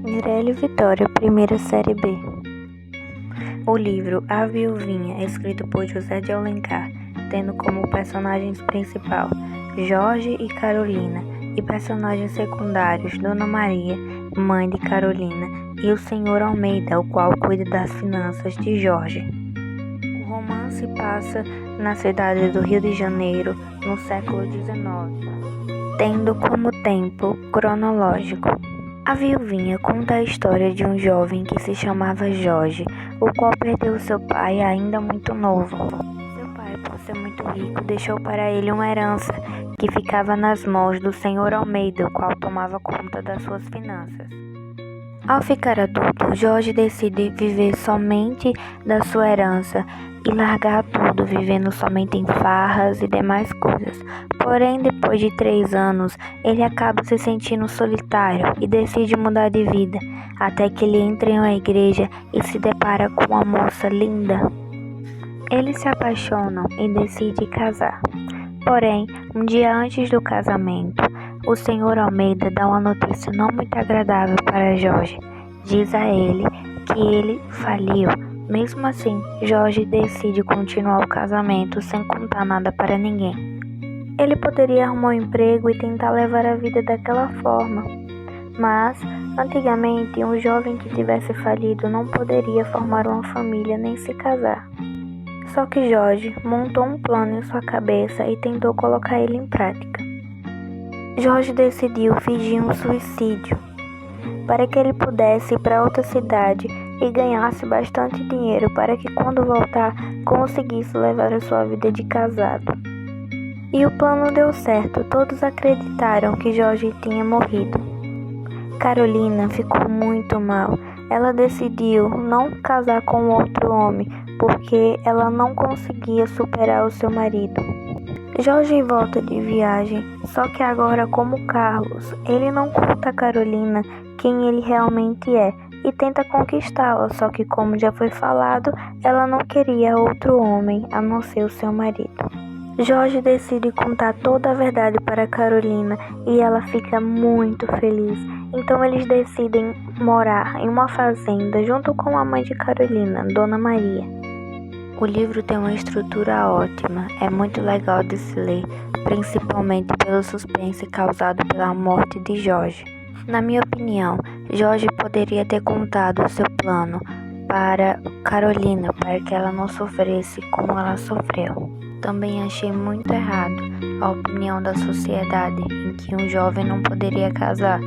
Mirelle Vitória, primeira série B. O livro A Viuvinha, escrito por José de Alencar, tendo como personagens principal Jorge e Carolina, e personagens secundários Dona Maria, mãe de Carolina, e o Senhor Almeida, o qual cuida das finanças de Jorge. O romance passa na cidade do Rio de Janeiro, no século XIX, tendo como tempo cronológico. A Viuvinha conta a história de um jovem que se chamava Jorge, o qual perdeu seu pai ainda muito novo. Seu pai, por ser muito rico, deixou para ele uma herança que ficava nas mãos do Senhor Almeida, o qual tomava conta das suas finanças. Ao ficar adulto, Jorge decide viver somente da sua herança e largar tudo, vivendo somente em farras e demais coisas. Porém, depois de 3 anos, ele acaba se sentindo solitário e decide mudar de vida, até que ele entra em uma igreja e se depara com uma moça linda. Eles se apaixonam e decidem casar. Porém, um dia antes do casamento, o Senhor Almeida dá uma notícia não muito agradável para Jorge. Diz a ele que ele faliu. Mesmo assim, Jorge decide continuar o casamento sem contar nada para ninguém. Ele poderia arrumar um emprego e tentar levar a vida daquela forma. Mas, antigamente, um jovem que tivesse falido não poderia formar uma família nem se casar. Só que Jorge montou um plano em sua cabeça e tentou colocar ele em prática. Jorge decidiu fingir um suicídio para que ele pudesse ir para outra cidade e ganhasse bastante dinheiro para que quando voltar conseguisse levar a sua vida de casado. E o plano deu certo, todos acreditaram que Jorge tinha morrido. Carolina ficou muito mal. Ela decidiu não casar com outro homem porque ela não conseguia superar o seu marido. Jorge volta de viagem, só que agora como Carlos. Ele não conta a Carolina quem ele realmente é e tenta conquistá-la, só que como já foi falado, ela não queria outro homem a não ser o seu marido. Jorge decide contar toda a verdade para Carolina e ela fica muito feliz. Então eles decidem morar em uma fazenda junto com a mãe de Carolina, Dona Maria. O livro tem uma estrutura ótima, é muito legal de se ler, principalmente pelo suspense causado pela morte de Jorge. Na minha opinião, Jorge poderia ter contado o seu plano para Carolina, para que ela não sofresse como ela sofreu. Também achei muito errado a opinião da sociedade em que um jovem não poderia casar,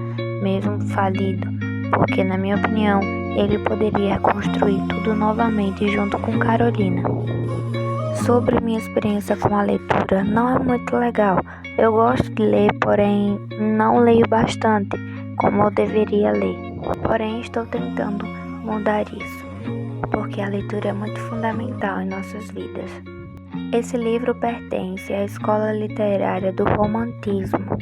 mesmo falido, porque na minha opinião, ele poderia construir tudo novamente junto com Carolina. Sobre minha experiência com a leitura, não é muito legal. Eu gosto de ler, porém não leio bastante, como eu deveria ler. Porém, estou tentando mudar isso, porque a leitura é muito fundamental em nossas vidas. Esse livro pertence à escola literária do romantismo.